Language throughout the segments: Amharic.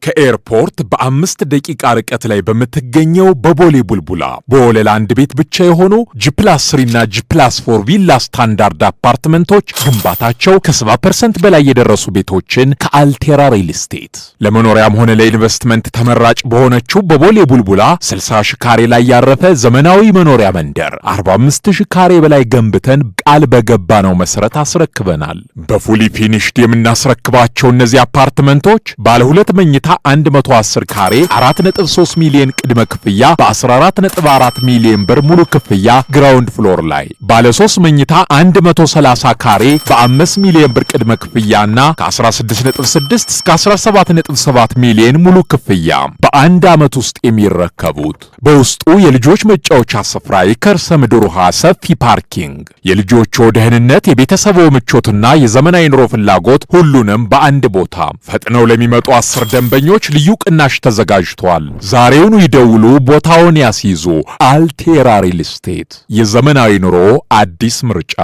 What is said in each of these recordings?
ከኤርፖርት በ5 ደቂቃ ርቀት ላይ በምትገኘው በቦሌ ቡልቡላ በወለል አንድ ቤት ብቻ የሆኑ ጂ+3 እና ጂ+4 ቪላ ስታንዳርድ አፓርትመንቶች ግንባታቸው ከ70% በላይ የደረሱ ቤቶችን ከአልቴራ ሪል ስቴት ለመኖሪያም ሆነ ለኢንቨስትመንት ተመራጭ በሆነችው በቦሌ ቡልቡላ 60 ሺህ ካሬ ላይ ያረፈ ዘመናዊ መኖሪያ መንደር 45 ሺህ ካሬ በላይ ገንብተን ቃል በገባነው መሰረት አስረክበናል። በፉሊ ፊኒሽድ የምናስረክባቸው እነዚህ አፓርትመንቶች ባለ 2 መኝታ 110 ካሬ 4.3 ሚሊዮን ቅድመ ክፍያ በ14.4 ሚሊዮን ብር ሙሉ ክፍያ ግራውንድ ፍሎር ላይ፣ ባለ 3 መኝታ 130 ካሬ በ5 ሚሊዮን ብር ቅድመ ክፍያና ከ16.6 እስከ 17.7 ሚሊዮን ሙሉ ክፍያ በአንድ ዓመት ውስጥ የሚረከቡት። በውስጡ የልጆች መጫወቻ ስፍራ፣ የከርሰ ምድር ውሃ፣ ሰፊ ፓርኪንግ፣ የልጆቹ ደህንነት፣ የቤተሰቡ ምቾትና የዘመናዊ ኑሮ ፍላጎት ሁሉንም በአንድ ቦታ። ፈጥነው ለሚመጡ 10 ደንበኞች ልዩ ቅናሽ ተዘጋጅቷል። ዛሬውኑ ይደውሉ፣ ቦታውን ያስይዙ። አልቴራ ሪል ስቴት፣ የዘመናዊ ኑሮ አዲስ ምርጫ።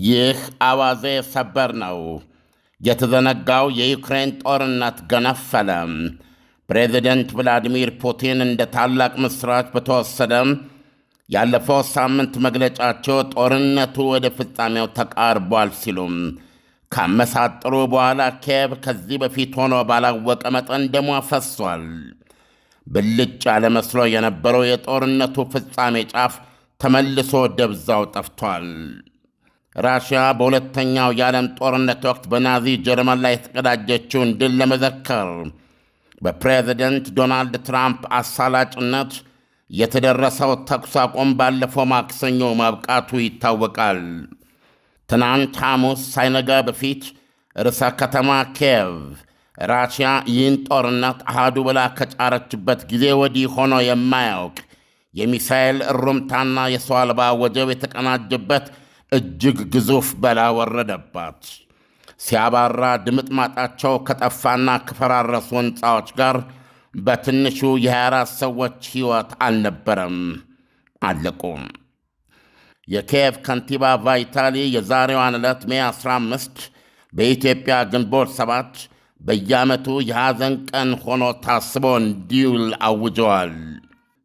ይህ አዋዜ ሰበር ነው። የተዘነጋው የዩክሬን ጦርነት ገነፈለ። ፕሬዚደንት ቭላዲሚር ፑቲን እንደ ታላቅ ምስራች በተወሰደ ያለፈው ሳምንት መግለጫቸው ጦርነቱ ወደ ፍጻሜው ተቃርቧል ሲሉም ካመሳጠሩ በኋላ ኪየቭ ከዚህ በፊት ሆኖ ባላወቀ መጠን ደሟ ፈሷል። ብልጭ ያለ መስሎ የነበረው የጦርነቱ ፍጻሜ ጫፍ ተመልሶ ደብዛው ጠፍቷል። ራሽያ በሁለተኛው የዓለም ጦርነት ወቅት በናዚ ጀርመን ላይ የተቀዳጀችውን ድል ለመዘከር በፕሬዚደንት ዶናልድ ትራምፕ አሳላጭነት የተደረሰው ተኩስ አቁም ባለፈው ማክሰኞ ማብቃቱ ይታወቃል። ትናንት ሐሙስ ሳይነጋ በፊት ርዕሰ ከተማ ኪየቭ ራሽያ ይህን ጦርነት አሃዱ ብላ ከጫረችበት ጊዜ ወዲህ ሆኖ የማያውቅ የሚሳኤል እሩምታና የሰው አልባ ወጀብ የተቀናጀበት እጅግ ግዙፍ በላ ወረደባት። ሲያባራ ድምጥማጣቸው ከጠፋና ከፈራረሱ ሕንፃዎች ጋር በትንሹ የ24 ሰዎች ሕይወት አልነበረም፣ አለቁም። የኪየቭ ከንቲባ ቫይታሊ የዛሬዋን ዕለት ሜይ 15 በኢትዮጵያ ግንቦት 7 በየዓመቱ የሐዘን ቀን ሆኖ ታስቦ እንዲውል አውጀዋል።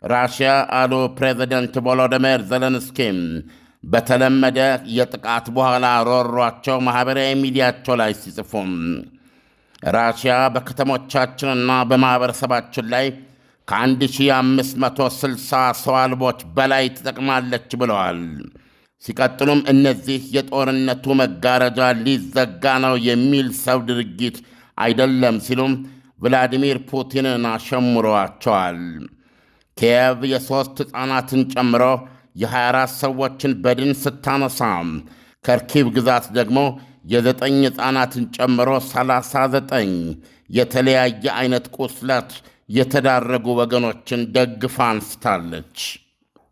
ራሽያ አሉ ፕሬዚደንት ቮሎዲሚር ዜሌንስኪም በተለመደ የጥቃት በኋላ ሮሯቸው ማኅበራዊ ሚዲያቸው ላይ ሲጽፉም ራሽያ በከተሞቻችንና በማኅበረሰባችን ላይ ከ1560 ሰው አልቦች በላይ ትጠቅማለች ብለዋል። ሲቀጥሉም እነዚህ የጦርነቱ መጋረጃ ሊዘጋ ነው የሚል ሰው ድርጊት አይደለም ሲሉም ቭላዲሚር ፑቲንን አሸምረዋቸዋል። ኪየቭ የ3 ሕፃናትን ጨምሮ የ24 ሰዎችን በድን ስታነሳ፣ ከርኪቭ ግዛት ደግሞ የ9 ሕፃናትን ጨምሮ 39 የተለያየ ዐይነት ቁስለት የተዳረጉ ወገኖችን ደግፋ አንስታለች።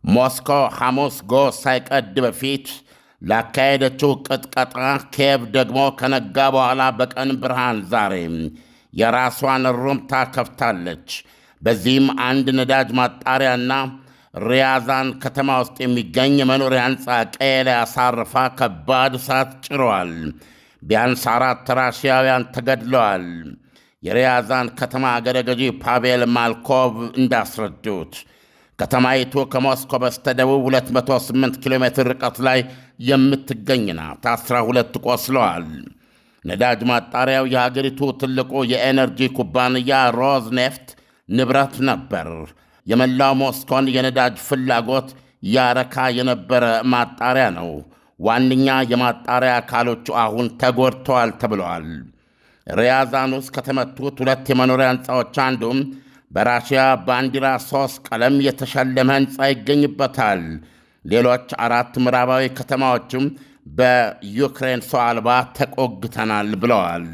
ሞስኮ ሐሙስ ጎህ ሳይቀድ በፊት ላካሄደችው ቅጥቀጣ ኪየቭ ደግሞ ከነጋ በኋላ በቀን ብርሃን ዛሬ የራሷን ሩምታ ከፍታለች። በዚህም አንድ ነዳጅ ማጣሪያና ሪያዛን ከተማ ውስጥ የሚገኝ የመኖሪያ ሕንፃ ቀዬ ላይ አሳርፋ ከባድ እሳት ጭረዋል። ቢያንስ 4 ራሽያውያን ተገድለዋል። የሪያዛን ከተማ አገረ ገዢ ፓቬል ማልኮቭ እንዳስረዱት ከተማይቱ ከሞስኮ በስተደቡብ 208 ኪሎ ሜትር ርቀት ላይ የምትገኝ ናት። 12 ቆስለዋል። ነዳጅ ማጣሪያው የሀገሪቱ ትልቁ የኤነርጂ ኩባንያ ሮዝኔፍት ንብረት ነበር። የመላው ሞስኮን የነዳጅ ፍላጎት ያረካ የነበረ ማጣሪያ ነው። ዋነኛ የማጣሪያ አካሎቹ አሁን ተጎድተዋል ተብለዋል። ሪያዛን ውስጥ ከተመቱት 2 የመኖሪያ ሕንፃዎች አንዱም በራሽያ ባንዲራ 3 ቀለም የተሸለመ ሕንፃ ይገኝበታል። ሌሎች 4 ምዕራባዊ ከተማዎችም በዩክሬን ሰው አልባ ተቆግተናል ብለዋል።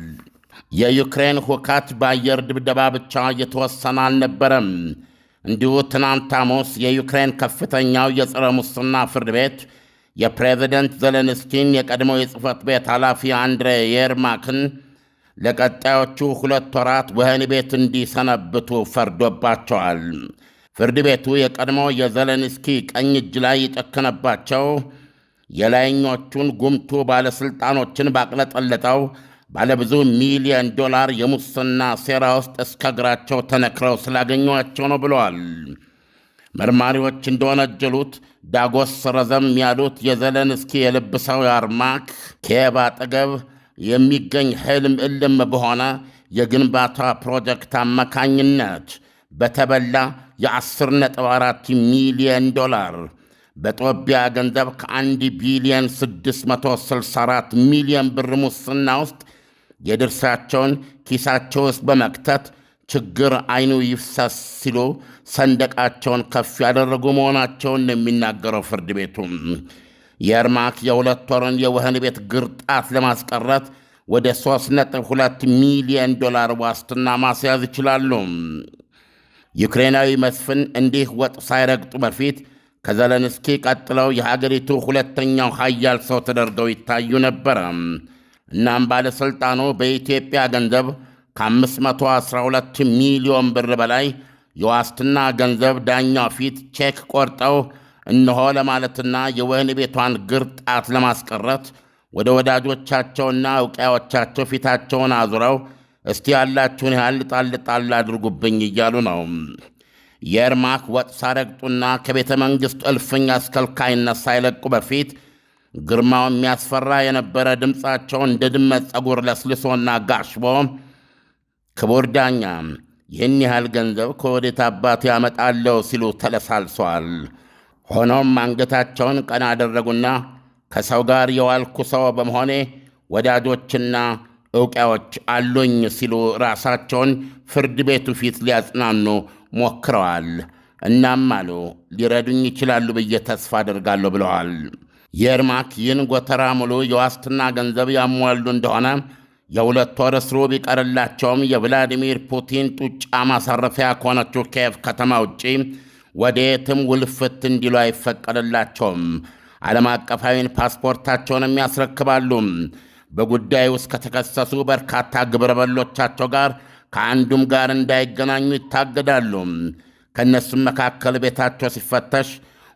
የዩክሬን ሁከት በአየር ድብደባ ብቻ የተወሰነ አልነበረም። እንዲሁ ትናንት ሐሙስ የዩክሬን ከፍተኛው የጸረ ሙስና ፍርድ ቤት የፕሬዚደንት ዜሌንስኪን የቀድሞ የጽሕፈት ቤት ኃላፊ አንድሬ የርማክን ለቀጣዮቹ 2 ወራት ወህኒ ቤት እንዲሰነብቱ ፈርዶባቸዋል። ፍርድ ቤቱ የቀድሞ የዜሌንስኪ ቀኝ እጅ ላይ የጨከነባቸው የላይኞቹን ጉምቱ ባለሥልጣኖችን ባቅለጠለጠው ባለብዙ ሚሊዮን ዶላር የሙስና ሴራ ውስጥ እስከ እግራቸው ተነክረው ስላገኟቸው ነው ብለዋል። መርማሪዎች እንደወነጀሉት ዳጎስ ረዘም ያሉት የዘለንስኪ የልብ ሰው የርማክ ኪየቭ አጠገብ የሚገኝ ሕልም እልም በሆነ የግንባታ ፕሮጀክት አማካኝነት በተበላ የ10.4 ሚሊዮን ዶላር በጦቢያ ገንዘብ ከ1 ቢሊዮን 664 ሚሊዮን ብር ሙስና ውስጥ የድርሻቸውን ኪሳቸው ውስጥ በመክተት ችግር አይኑ ይፍሰስ ሲሉ ሰንደቃቸውን ከፍ ያደረጉ መሆናቸውን የሚናገረው ፍርድ ቤቱ የርማክ የ2 ወርን የወህኒ ቤት ግርጣት ለማስቀረት ወደ 3.2 ሚሊዮን ዶላር ዋስትና ማስያዝ ይችላሉ። ዩክሬናዊ መስፍን እንዲህ ወጥ ሳይረግጡ በፊት ከዘለንስኪ ቀጥለው የሀገሪቱ ሁለተኛው ኃያል ሰው ተደርገው ይታዩ ነበረ። እናም ባለሥልጣኑ በኢትዮጵያ ገንዘብ ከ512 ሚሊዮን ብር በላይ የዋስትና ገንዘብ ዳኛው ፊት ቼክ ቆርጠው እነሆ ለማለትና የወህኒ ቤቷን ግርጣት ለማስቀረት ወደ ወዳጆቻቸውና ዕውቂያዎቻቸው ፊታቸውን አዙረው እስቲ ያላችሁን ያህል ጣል አድርጉብኝ እያሉ ነው። የርማክ ወጥ ሳረግጡና ከቤተ መንግሥቱ እልፍኝ አስከልካይነት ሳይለቁ በፊት ግርማው የሚያስፈራ የነበረ ድምፃቸውን እንደ ድመት ጸጉር ለስልሶና ጋሽቦ ክቡር ዳኛ ይህን ያህል ገንዘብ ከወዴት አባቱ ያመጣለው ሲሉ ተለሳልሰዋል። ሆኖም አንገታቸውን ቀና አደረጉና ከሰው ጋር የዋልኩ ሰው በመሆኔ ወዳጆችና ዕውቂያዎች አሉኝ ሲሉ ራሳቸውን ፍርድ ቤቱ ፊት ሊያጽናኑ ሞክረዋል። እናም አሉ ሊረዱኝ ይችላሉ ብዬ ተስፋ አደርጋለሁ ብለዋል። የርማክ ይህን ጎተራ ሙሉ የዋስትና ገንዘብ ያሟሉ እንደሆነ የ2 ወር እስሩ ቢቀርላቸውም የቭላዲሚር ፑቲን ጡጫ ማሳረፊያ ከሆነችው ኪየቭ ከተማ ውጪ ወዴትም ውልፍት እንዲሉ አይፈቀድላቸውም። ዓለም አቀፋዊን ፓስፖርታቸውንም ያስረክባሉ። በጉዳዩ ውስጥ ከተከሰሱ በርካታ ግብረበሎቻቸው ጋር ከአንዱም ጋር እንዳይገናኙ ይታገዳሉ። ከእነሱም መካከል ቤታቸው ሲፈተሽ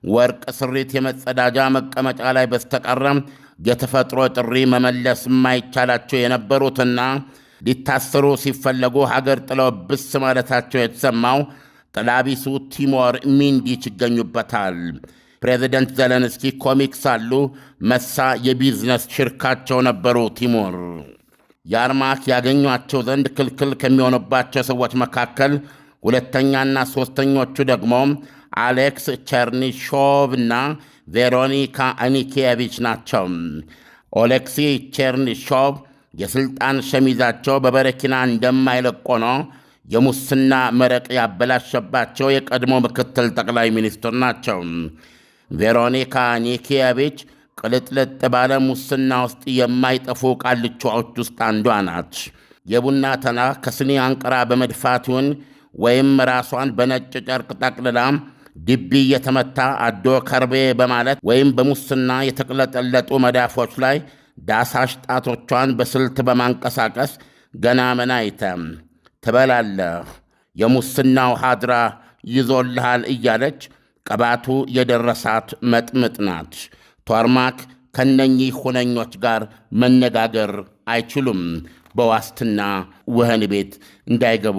ወርቅ ስሪት የመጸዳጃ መቀመጫ ላይ በስተቀረ የተፈጥሮ ጥሪ መመለስ የማይቻላቸው የነበሩትና ሊታሰሩ ሲፈለጉ ሀገር ጥለው ብስ ማለታቸው የተሰማው ጥላቢሱ ቲሞር ሚንዲች ይገኙበታል። ፕሬዚደንት ዘለንስኪ ኮሚክ ሳሉ መሳ የቢዝነስ ሽርካቸው ነበሩ። ቲሞር የርማክ ያገኟቸው ዘንድ ክልክል ከሚሆኑባቸው ሰዎች መካከል ሁለተኛና ሦስተኞቹ ደግሞ አሌክስ ቸርኒሾቭና ቬሮኒካ አኒኪየቪች ናቸው። ኦሌክሲ ቸርኒሾቭ የሥልጣን ሸሚዛቸው በበረኪና እንደማይለቆ ነው የሙስና መረቅ ያበላሸባቸው የቀድሞ ምክትል ጠቅላይ ሚኒስትር ናቸው። ቬሮኒካ አኒኪየቪች ቅልጥልጥ ባለ ሙስና ውስጥ የማይጠፉ ቃልቻዎች ውስጥ አንዷ ናት። የቡና ተና ከስኒ አንቅራ በመድፋት ይሁን ወይም ራሷን በነጭ ጨርቅ ጠቅልላ ድቢ የተመታ አዶ ከርቤ በማለት ወይም በሙስና የተቅለጠለጡ መዳፎች ላይ ዳሳሽ ጣቶቿን በስልት በማንቀሳቀስ ገና መናይተ ትበላለህ፣ የሙስናው ሀድራ ይዞልሃል እያለች ቅባቱ የደረሳት መጥምጥ ናት። ቶርማክ ከነኚህ ሁነኞች ጋር መነጋገር አይችሉም። በዋስትና ወህኒ ቤት እንዳይገቡ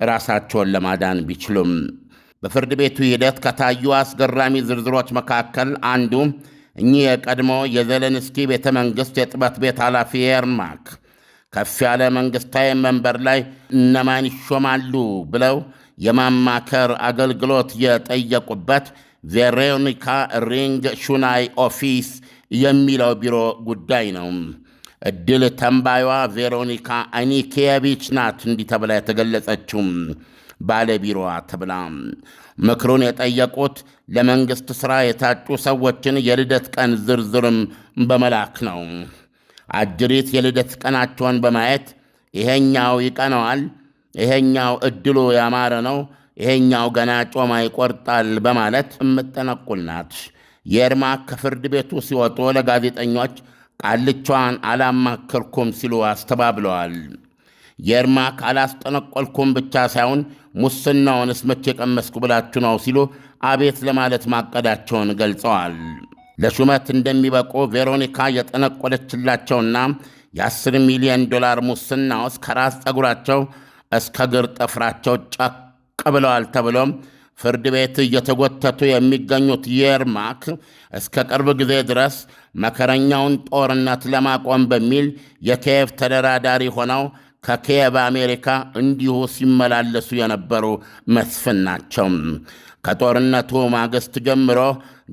ራሳቸውን ለማዳን ቢችሉም በፍርድ ቤቱ ሂደት ከታዩ አስገራሚ ዝርዝሮች መካከል አንዱ እኚህ የቀድሞ የዘለንስኪ ቤተ መንግሥት የጥበት ቤት ኃላፊ የርማክ ከፍ ያለ መንግሥታዊ መንበር ላይ እነማን ይሾማሉ ብለው የማማከር አገልግሎት የጠየቁበት ቬሮኒካ ሪንግ ሹናይ ኦፊስ የሚለው ቢሮ ጉዳይ ነው። ዕድል ተንባዩዋ ቬሮኒካ አኒኪየቪች ናት እንዲህ ተብላ የተገለጸችው ባለ ቢሮዋ ተብላ። ምክሩን የጠየቁት ለመንግሥት ሥራ የታጩ ሰዎችን የልደት ቀን ዝርዝርም በመላክ ነው። አጅሪት የልደት ቀናቸውን በማየት ይሄኛው ይቀነዋል፣ ይሄኛው ዕድሉ ያማረ ነው፣ ይሄኛው ገና ጮማ ይቆርጣል በማለት እምጠነቁል ናት። የርማክ ከፍርድ ቤቱ ሲወጡ ለጋዜጠኞች ቃልቿን አላማከርኩም ሲሉ አስተባብለዋል። የርማክ አላስጠነቆልኩም ብቻ ሳይሆን ሙስናውንስ መቼ ቀመስኩ ብላችሁ ነው ሲሉ አቤት ለማለት ማቀዳቸውን ገልጸዋል። ለሹመት እንደሚበቁ ቬሮኒካ የጠነቆለችላቸውና የ10 ሚሊዮን ዶላር ሙስና ውስጥ ከራስ ፀጉራቸው እስከ እግር ጥፍራቸው ጨቅ ብለዋል ተብሎም ፍርድ ቤት እየተጎተቱ የሚገኙት የርማክ እስከ ቅርብ ጊዜ ድረስ መከረኛውን ጦርነት ለማቆም በሚል የኪየቭ ተደራዳሪ ሆነው ከኪየቭ አሜሪካ እንዲሁ ሲመላለሱ የነበሩ መስፍን ናቸው። ከጦርነቱ ማግስት ጀምሮ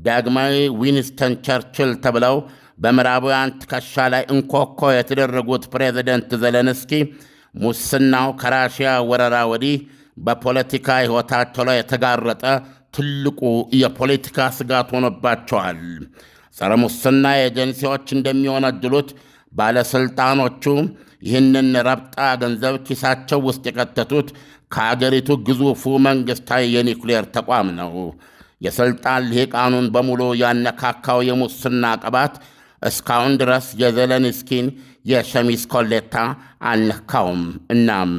ዳግማዊ ዊንስተን ቸርችል ተብለው በምዕራባውያን ትከሻ ላይ እንኮኮ የተደረጉት ፕሬዚደንት ዘለንስኪ ሙስናው ከራሽያ ወረራ ወዲህ በፖለቲካ ሕይወታቸው ላይ የተጋረጠ ትልቁ የፖለቲካ ስጋት ሆኖባቸዋል። ጸረ ሙስና ኤጀንሲዎች እንደሚወነጅሉት ባለሥልጣኖቹ ይህንን ረብጣ ገንዘብ ኪሳቸው ውስጥ የከተቱት ከአገሪቱ ግዙፉ መንግሥታዊ የኒውክሌር ተቋም ነው። የሥልጣን ልሂቃኑን በሙሉ ያነካካው የሙስና ቅባት እስካሁን ድረስ የዘለንስኪን የሸሚዝ ኮሌታ አልነካውም። እናም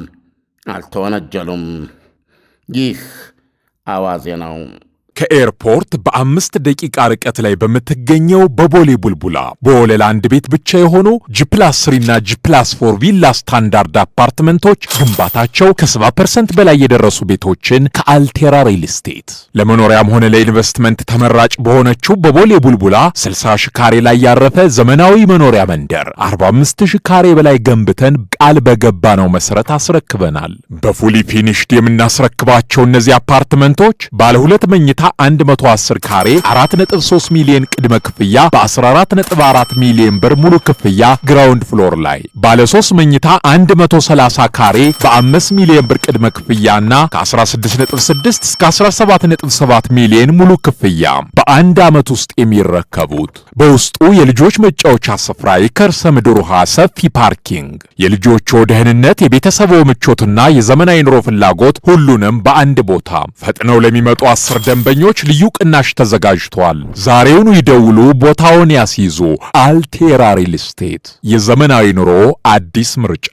አልተወነጀሉም። ይህ አዋዜ ነው። ከኤርፖርት በ5 ደቂቃ ርቀት ላይ በምትገኘው በቦሌ ቡልቡላ በወለል አንድ ቤት ብቻ የሆኑ ጂ+3 እና ጂ+4 ቪላ ስታንዳርድ አፓርትመንቶች ግንባታቸው ከ70% በላይ የደረሱ ቤቶችን ከአልቴራ ሪል ስቴት ለመኖሪያም ሆነ ለኢንቨስትመንት ተመራጭ በሆነችው በቦሌ ቡልቡላ 60,000 ካሬ ላይ ያረፈ ዘመናዊ መኖሪያ መንደር 45,000 ካሬ በላይ ገንብተን ቃል በገባነው መሰረት አስረክበናል። በፉሊ ፊኒሽድ የምናስረክባቸው እነዚህ አፓርትመንቶች ባለ 2 መኝታ 110 ካሬ 4.3 ሚሊዮን ቅድመ ክፍያ በ14.4 ሚሊዮን ብር ሙሉ ክፍያ ግራውንድ ፍሎር ላይ፣ ባለ 3 መኝታ 130 ካሬ በ5 ሚሊዮን ብር ቅድመ ክፍያና ከ16.6 እስከ 17.7 ሚሊዮን ሙሉ ክፍያ በአንድ ዓመት ውስጥ የሚረከቡት። በውስጡ የልጆች መጫወቻ ስፍራ፣ የከርሰ ምድር ውሃ፣ ሰፊ ፓርኪንግ፣ የልጆቹ ደህንነት፣ የቤተሰቡ ምቾትና የዘመናዊ ኑሮ ፍላጎት ሁሉንም በአንድ ቦታ። ፈጥነው ለሚመጡ 10 ደንበኞች ልዩ ቅናሽ ተዘጋጅቷል። ዛሬውኑ ይደውሉ፣ ቦታውን ያስይዙ። አልቴራ ሪል ስቴት፣ የዘመናዊ ኑሮ አዲስ ምርጫ።